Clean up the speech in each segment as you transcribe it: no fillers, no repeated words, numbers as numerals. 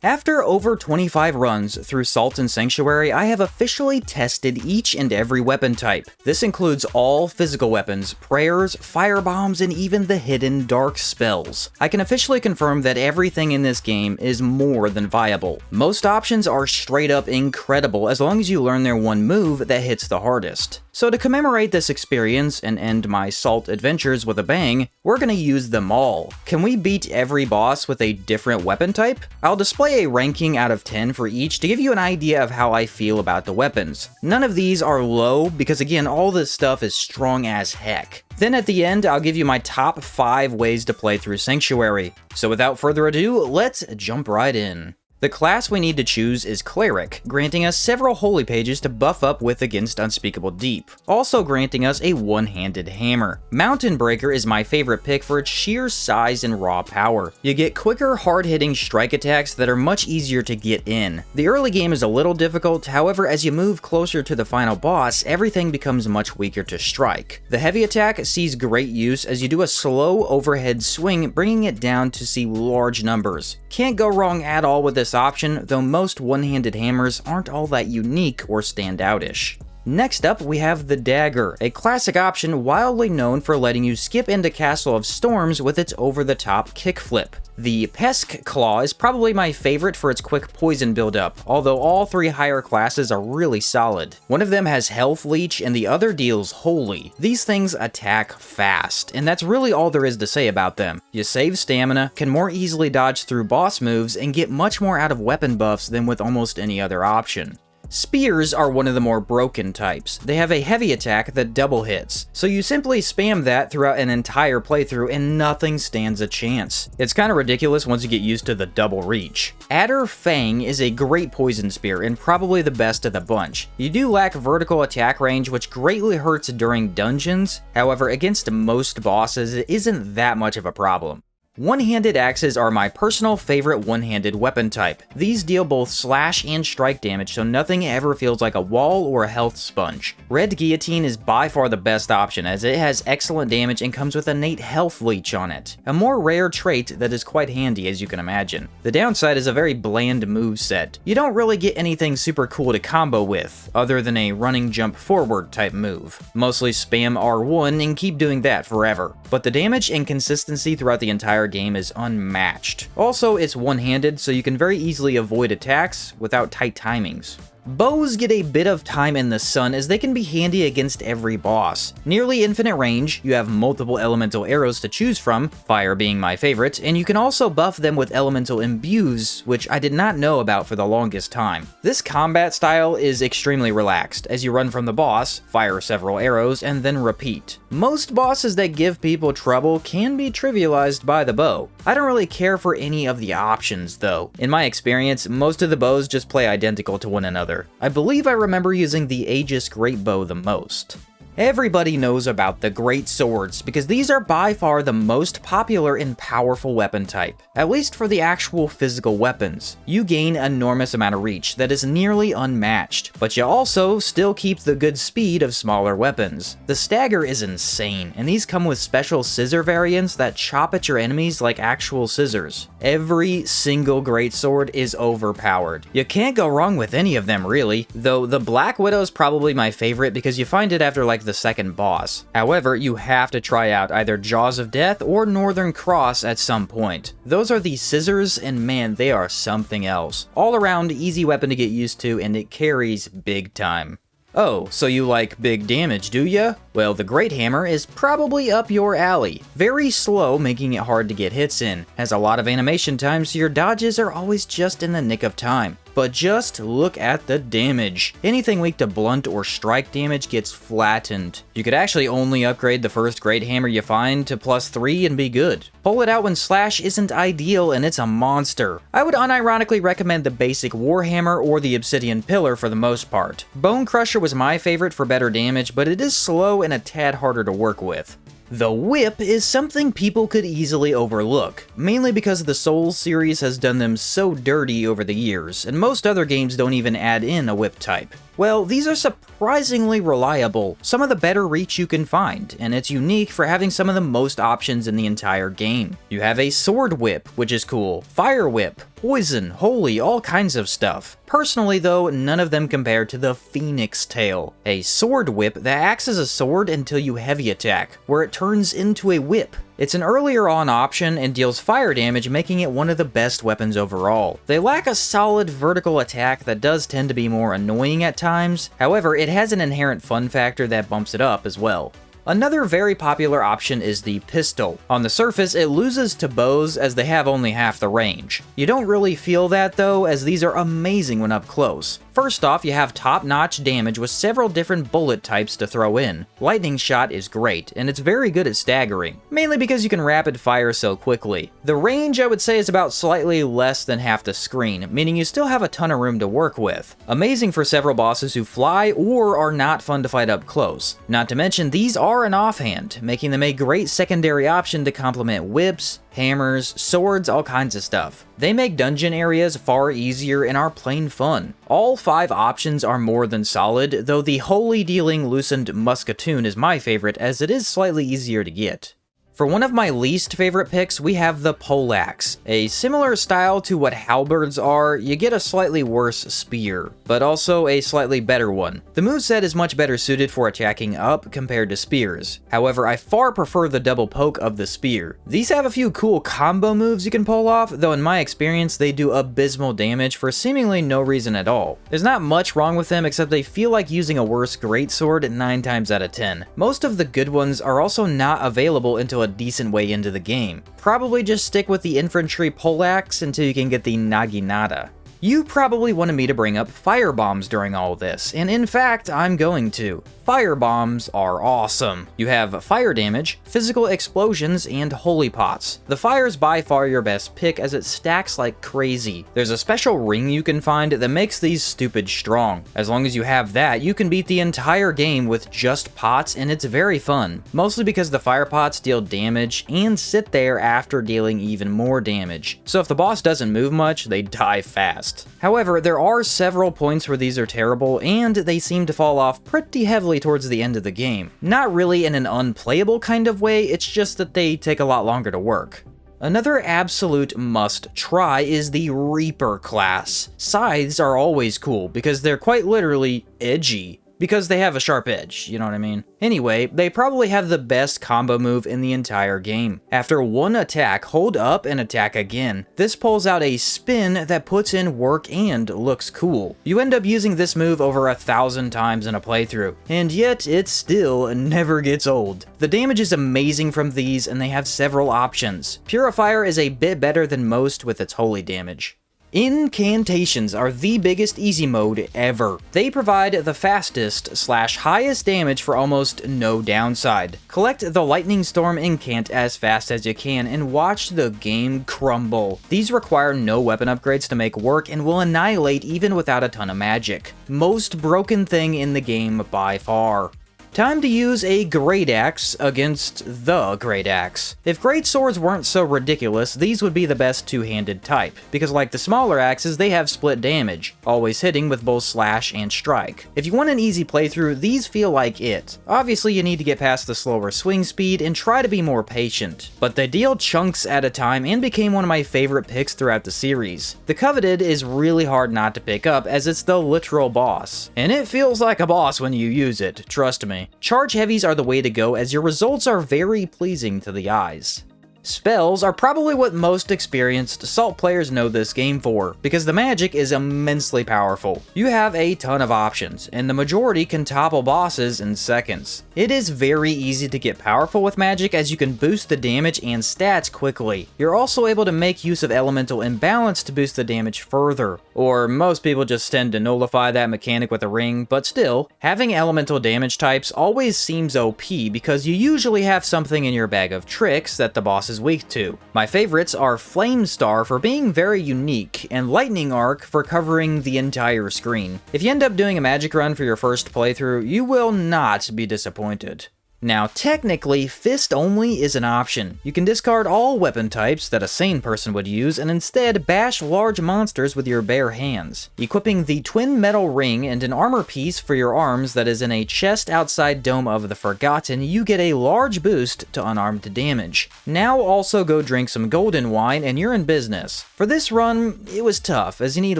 After over 25 runs through Salt and Sanctuary, I have officially tested each and every weapon type. This includes all physical weapons, prayers, firebombs, and even the hidden dark spells. I can officially confirm that everything in this game is more than viable. Most options are straight up incredible as long as you learn their one move that hits the hardest. So to commemorate this experience and end my Salt adventures with a bang, we're gonna use them all. Can we beat every boss with a different weapon type? I'll display a ranking out of 10 for each to give you an idea of how I feel about the weapons. None of these are low because again, all this stuff is strong as heck. Then at the end, I'll give you my top 5 ways to play through Sanctuary. So without further ado, let's jump right in. The class we need to choose is Cleric, granting us several holy pages to buff up with against Unspeakable Deep, also granting us a one-handed hammer. Mountain Breaker is my favorite pick for its sheer size and raw power. You get quicker, hard-hitting strike attacks that are much easier to get in. The early game is a little difficult, however as you move closer to the final boss, everything becomes much weaker to strike. The heavy attack sees great use as you do a slow overhead swing, bringing it down to see large numbers. Can't go wrong at all with this option, though most one-handed hammers aren't all that unique or standoutish. Next up, we have the Dagger, a classic option wildly known for letting you skip into Castle of Storms with its over-the-top kickflip. The Pesk Claw is probably my favorite for its quick poison buildup, although all 3 higher classes are really solid. One of them has Health Leech and the other deals Holy. These things attack fast, and that's really all there is to say about them. You save stamina, can more easily dodge through boss moves, and get much more out of weapon buffs than with almost any other option. Spears are one of the more broken types. They have a heavy attack that double hits, so you simply spam that throughout an entire playthrough and nothing stands a chance. It's kinda ridiculous once you get used to the double reach. Adder Fang is a great poison spear and probably the best of the bunch. You do lack vertical attack range, which greatly hurts during dungeons. However, against most bosses, it isn't that much of a problem. One-handed axes are my personal favorite one-handed weapon type. These deal both slash and strike damage, so nothing ever feels like a wall or a health sponge. Red Guillotine is by far the best option as it has excellent damage and comes with innate health leech on it. A more rare trait that is quite handy as you can imagine. The downside is a very bland moveset. You don't really get anything super cool to combo with, other than a running jump forward type move. Mostly spam R1 and keep doing that forever. But the damage and consistency throughout the entire game is unmatched. Also, it's one-handed, so you can very easily avoid attacks without tight timings. Bows get a bit of time in the sun as they can be handy against every boss. Nearly infinite range, you have multiple elemental arrows to choose from, fire being my favorite, and you can also buff them with elemental imbues, which I did not know about for the longest time. This combat style is extremely relaxed, as you run from the boss, fire several arrows, and then repeat. Most bosses that give people trouble can be trivialized by the bow. I don't really care for any of the options though. In my experience, most of the bows just play identical to one another. I believe I remember using the Aegis Great Bow the most. Everybody knows about the Great Swords, because these are by far the most popular and powerful weapon type, at least for the actual physical weapons. You gain an enormous amount of reach that is nearly unmatched, but you also still keep the good speed of smaller weapons. The Stagger is insane, and these come with special scissor variants that chop at your enemies like actual scissors. Every single Great Sword is overpowered. You can't go wrong with any of them really, though the Black Widow is probably my favorite because you find it after like the second boss. However, you have to try out either Jaws of Death or Northern Cross at some point. Those are the scissors, and man, they are something else. All around easy weapon to get used to, and it carries big time. Oh, so you like big damage, do ya? Well, the Great Hammer is probably up your alley. Very slow, making it hard to get hits in. Has a lot of animation time, so your dodges are always just in the nick of time. But just look at the damage. Anything weak to blunt or strike damage gets flattened. You could actually only upgrade the first Great Hammer you find to +3 and be good. Pull it out when slash isn't ideal and it's a monster. I would unironically recommend the basic Warhammer or the Obsidian Pillar for the most part. Bone Crusher was my favorite for better damage, but it is slow and a tad harder to work with. The whip is something people could easily overlook, mainly because the Souls series has done them so dirty over the years, and most other games don't even add in a whip type. Well, these are surprisingly reliable, some of the better reach you can find, and it's unique for having some of the most options in the entire game. You have a sword whip, which is cool, fire whip, poison, holy, all kinds of stuff. Personally though, none of them compare to the Phoenix Tail, a sword whip that acts as a sword until you heavy attack, where it turns into a whip. It's an earlier on option and deals fire damage, making it one of the best weapons overall. They lack a solid vertical attack that does tend to be more annoying at times, however it has an inherent fun factor that bumps it up as well. Another very popular option is the pistol. On the surface, it loses to bows as they have only half the range. You don't really feel that though, as these are amazing when up close. First off, you have top-notch damage with several different bullet types to throw in. Lightning shot is great, and it's very good at staggering, mainly because you can rapid fire so quickly. The range, I would say, is about slightly less than half the screen, meaning you still have a ton of room to work with. Amazing for several bosses who fly or are not fun to fight up close. Not to mention, these are an offhand, making them a great secondary option to complement whips, hammers, swords, all kinds of stuff. They make dungeon areas far easier and are plain fun. All 5 options are more than solid, though the holy dealing loosened musketoon is my favorite as it is slightly easier to get. For one of my least favorite picks, we have the poleaxe. A similar style to what halberds are, you get a slightly worse spear, but also a slightly better one. The moveset is much better suited for attacking up compared to spears. However, I far prefer the double poke of the spear. These have a few cool combo moves you can pull off, though in my experience they do abysmal damage for seemingly no reason at all. There's not much wrong with them except they feel like using a worse greatsword 9 times out of 10. Most of the good ones are also not available until a decent way into the game. Probably just stick with the infantry poleaxe until you can get the naginata. You probably wanted me to bring up firebombs during all this, and in fact, I'm going to. Firebombs are awesome. You have fire damage, physical explosions, and holy pots. The fire's by far your best pick as it stacks like crazy. There's a special ring you can find that makes these stupid strong. As long as you have that, you can beat the entire game with just pots, and it's very fun. Mostly because the fire pots deal damage and sit there after dealing even more damage. So if the boss doesn't move much, they die fast. However, there are several points where these are terrible, and they seem to fall off pretty heavily towards the end of the game. Not really in an unplayable kind of way, it's just that they take a lot longer to work. Another absolute must try is the Reaper class. Scythes are always cool because they're quite literally edgy. Because they have a sharp edge, you know what I mean? Anyway, they probably have the best combo move in the entire game. After one attack, hold up and attack again. This pulls out a spin that puts in work and looks cool. You end up using this move over 1,000 times in a playthrough, and yet it still never gets old. The damage is amazing from these, and they have several options. Purifier is a bit better than most with its holy damage. Incantations are the biggest easy mode ever. They provide the fastest / highest damage for almost no downside. Collect the Lightning Storm Incant as fast as you can and watch the game crumble. These require no weapon upgrades to make work and will annihilate even without a ton of magic. Most broken thing in the game by far. Time to use a Great Axe against the Great Axe. If great swords weren't so ridiculous, these would be the best two-handed type, because like the smaller axes, they have split damage, always hitting with both slash and strike. If you want an easy playthrough, these feel like it. Obviously, you need to get past the slower swing speed and try to be more patient, but they deal chunks at a time and became one of my favorite picks throughout the series. The Coveted is really hard not to pick up as it's the literal boss, and it feels like a boss when you use it, trust me. Charge heavies are the way to go as your results are very pleasing to the eyes. Spells are probably what most experienced Salt players know this game for, because the magic is immensely powerful. You have a ton of options, and the majority can topple bosses in seconds. It is very easy to get powerful with magic as you can boost the damage and stats quickly. You're also able to make use of elemental imbalance to boost the damage further, or most people just tend to nullify that mechanic with a ring, but still, having elemental damage types always seems OP because you usually have something in your bag of tricks that the boss is weak to. My favorites are Flame Star for being very unique, and Lightning Arc for covering the entire screen. If you end up doing a magic run for your first playthrough, you will not be disappointed. Now, technically, fist only is an option. You can discard all weapon types that a sane person would use and instead bash large monsters with your bare hands. Equipping the twin metal ring and an armor piece for your arms that is in a chest outside Dome of the Forgotten, you get a large boost to unarmed damage. Now also go drink some golden wine and you're in business. For this run, it was tough, as you need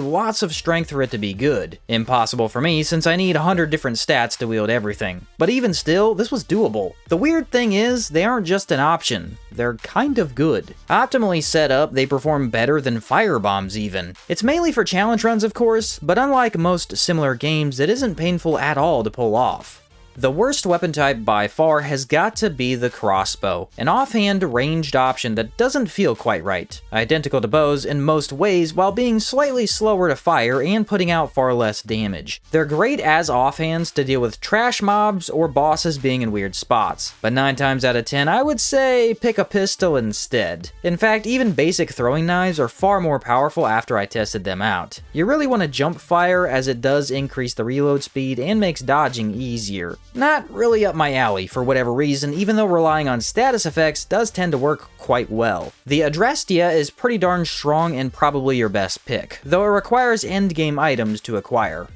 lots of strength for it to be good. Impossible for me, since I need 100 different stats to wield everything. But even still, this was doable. The weird thing is, they aren't just an option, they're kind of good. Optimally set up, they perform better than firebombs even. It's mainly for challenge runs of course, but unlike most similar games, it isn't painful at all to pull off. The worst weapon type by far has got to be the crossbow, an offhand ranged option that doesn't feel quite right. Identical to bows in most ways while being slightly slower to fire and putting out far less damage. They're great as offhands to deal with trash mobs or bosses being in weird spots, but 9 times out of 10 I would say pick a pistol instead. In fact, even basic throwing knives are far more powerful after I tested them out. You really want to jump fire as it does increase the reload speed and makes dodging easier. Not really up my alley for whatever reason, even though relying on status effects does tend to work quite well. The Adrestia is pretty darn strong and probably your best pick, though it requires endgame items to acquire.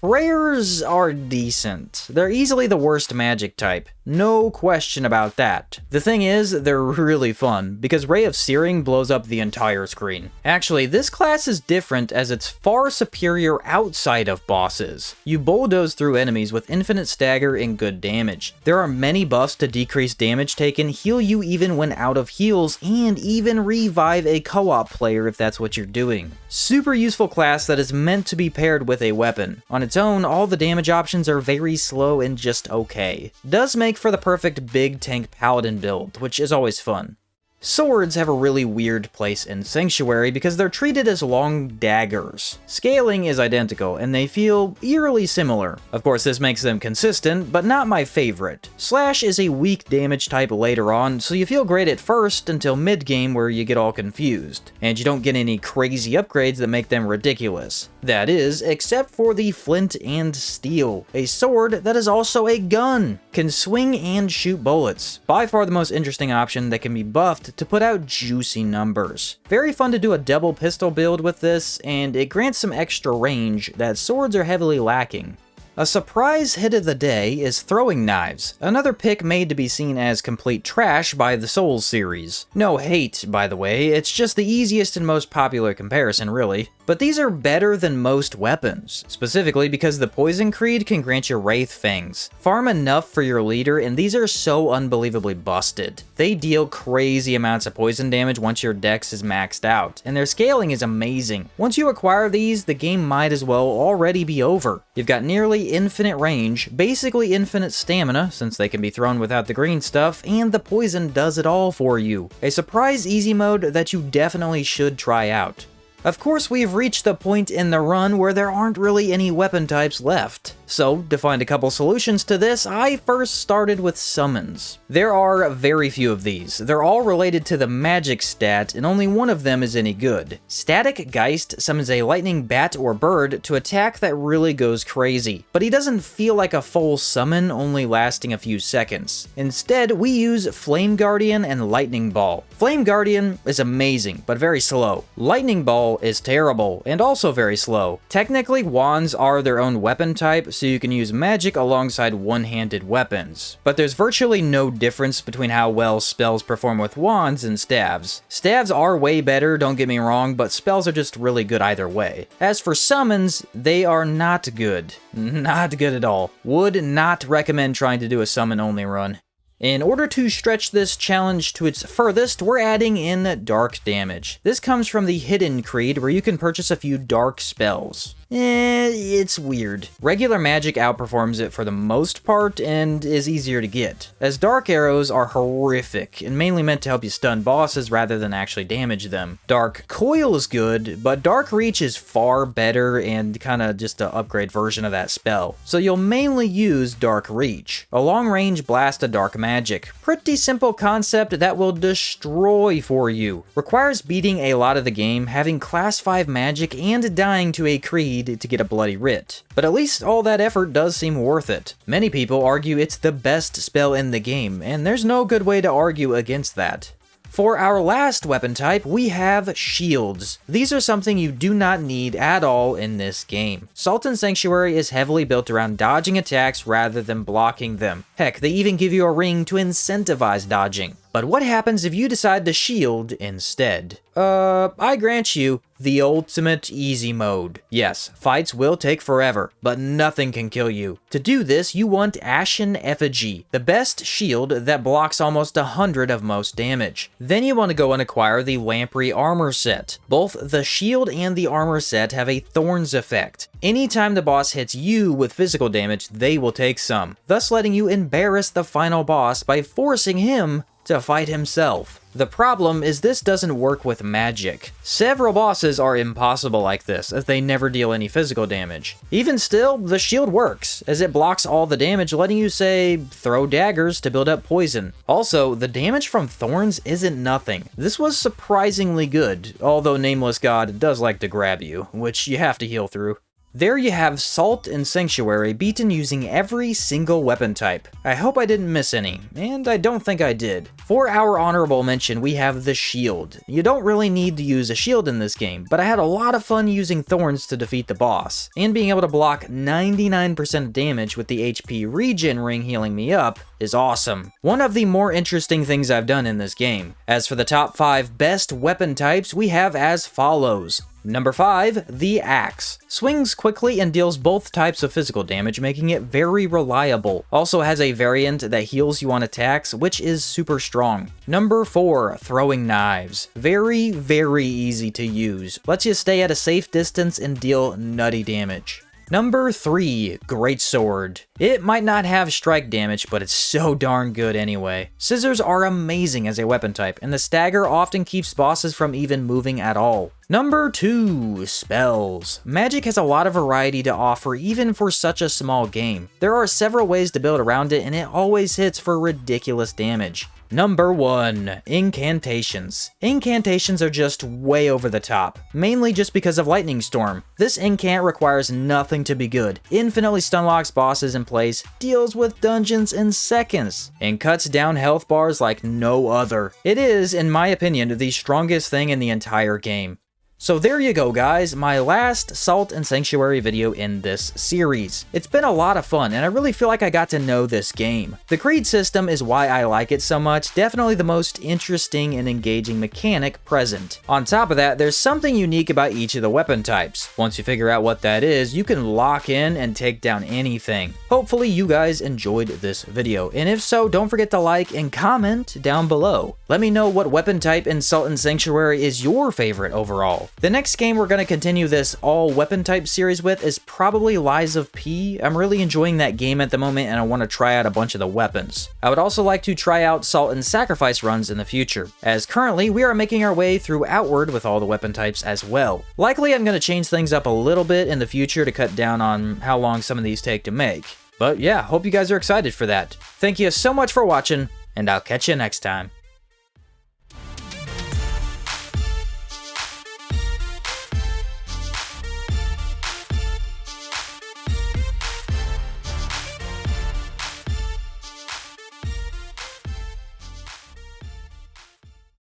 Prayers are decent. They're easily the worst magic type. No question about that. The thing is, they're really fun, because Ray of Searing blows up the entire screen. Actually, this class is different as it's far superior outside of bosses. You bulldoze through enemies with infinite stagger and good damage. There are many buffs to decrease damage taken, heal you even when out of heals, and even revive a co-op player if that's what you're doing. Super useful class that is meant to be paired with a weapon. On its own, all the damage options are very slow and just okay. Does make for the perfect big tank paladin build, which is always fun. Swords have a really weird place in Sanctuary because they're treated as long daggers. Scaling is identical, and they feel eerily similar. Of course, this makes them consistent, but not my favorite. Slash is a weak damage type later on, so you feel great at first until mid-game where you get all confused. And you don't get any crazy upgrades that make them ridiculous. That is, except for the Flint and Steel, a sword that is also a gun. Can swing and shoot bullets. By far the most interesting option that can be buffed to put out juicy numbers. Very fun to do a double pistol build with this, and it grants some extra range that swords are heavily lacking. A surprise hit of the day is throwing knives, another pick made to be seen as complete trash by the Souls series. No hate, by the way, it's just the easiest and most popular comparison, really. But these are better than most weapons, specifically because the Poison Creed can grant you Wraith Fangs. Farm enough for your leader, and these are so unbelievably busted. They deal crazy amounts of poison damage once your dex is maxed out, and their scaling is amazing. Once you acquire these, the game might as well already be over. You've got nearly infinite range, basically infinite stamina, since they can be thrown without the green stuff, and the poison does it all for you. A surprise easy mode that you definitely should try out. Of course, we've reached the point in the run where there aren't really any weapon types left. So, to find a couple solutions to this, I first started with summons. There are very few of these. They're all related to the magic stat, and only one of them is any good. Static Geist summons a lightning bat or bird to attack that really goes crazy, but he doesn't feel like a full summon, only lasting a few seconds. Instead, we use Flame Guardian and Lightning Ball. Flame Guardian is amazing, but very slow. Lightning Ball is terrible, and also very slow. Technically, wands are their own weapon type, so you can use magic alongside one-handed weapons. But there's virtually no difference between how well spells perform with wands and staves. Staves are way better, don't get me wrong, but spells are just really good either way. As for summons, they are not good. Not good at all. Would not recommend trying to do a summon-only run. In order to stretch this challenge to its furthest, we're adding in dark damage. This comes from the Hidden Creed, where you can purchase a few dark spells. It's weird. Regular magic outperforms it for the most part and is easier to get, as dark arrows are horrific and mainly meant to help you stun bosses rather than actually damage them. Dark coil is good, but dark reach is far better and kinda just an upgrade version of that spell. So you'll mainly use dark reach, a long range blast of dark magic. Pretty simple concept that will destroy for you. Requires beating a lot of the game, having class 5 magic and dying to a creed need to get a bloody writ. But at least all that effort does seem worth it. Many people argue it's the best spell in the game, and there's no good way to argue against that. For our last weapon type, we have shields. These are something you do not need at all in this game. Salt and Sanctuary is heavily built around dodging attacks rather than blocking them. Heck, they even give you a ring to incentivize dodging. But what happens if you decide to shield instead? I grant you, the ultimate easy mode. Yes, fights will take forever, but nothing can kill you. To do this, you want Ashen Effigy, the best shield that blocks almost 100 of most damage. Then you want to go and acquire the Lamprey armor set. Both the shield and the armor set have a Thorns effect. Anytime the boss hits you with physical damage, they will take some, thus letting you embarrass the final boss by forcing him to fight himself. The problem is this doesn't work with magic. Several bosses are impossible like this, as they never deal any physical damage. Even still, the shield works, as it blocks all the damage, letting you, say, throw daggers to build up poison. Also, the damage from thorns isn't nothing. This was surprisingly good, although Nameless God does like to grab you, which you have to heal through. There you have Salt and Sanctuary beaten using every single weapon type. I hope I didn't miss any, and I don't think I did. For our honorable mention, we have the shield. You don't really need to use a shield in this game, but I had a lot of fun using thorns to defeat the boss, and being able to block 99% damage with the HP regen ring healing me up is awesome. One of the more interesting things I've done in this game. As for the top 5 best weapon types, we have as follows. Number 5, the Axe. Swings quickly and deals both types of physical damage, making it very reliable. Also has a variant that heals you on attacks, which is super strong. Number 4, Throwing Knives. Very, very easy to use. Lets you stay at a safe distance and deal nutty damage. Number 3, Greatsword. It might not have strike damage, but it's so darn good anyway. Scissors are amazing as a weapon type, and the stagger often keeps bosses from even moving at all. Number 2, Spells. Magic has a lot of variety to offer even for such a small game. There are several ways to build around it, and it always hits for ridiculous damage. Number 1, Incantations. Incantations are just way over the top, mainly just because of Lightning Storm. This incant requires nothing to be good, infinitely stunlocks bosses in place, deals with dungeons in seconds, and cuts down health bars like no other. It is, in my opinion, the strongest thing in the entire game. So there you go, guys, my last Salt and Sanctuary video in this series. It's been a lot of fun, and I really feel like I got to know this game. The Creed system is why I like it so much, definitely the most interesting and engaging mechanic present. On top of that, there's something unique about each of the weapon types. Once you figure out what that is, you can lock in and take down anything. Hopefully you guys enjoyed this video, and if so, don't forget to like and comment down below. Let me know what weapon type in Salt and Sanctuary is your favorite overall. The next game we're going to continue this all weapon type series with is probably Lies of P. I'm really enjoying that game at the moment, and I want to try out a bunch of the weapons. I would also like to try out Salt and Sacrifice runs in the future, as currently we are making our way through Outward with all the weapon types as well. Likely I'm going to change things up a little bit in the future to cut down on how long some of these take to make. But yeah, hope you guys are excited for that. Thank you so much for watching, and I'll catch you next time.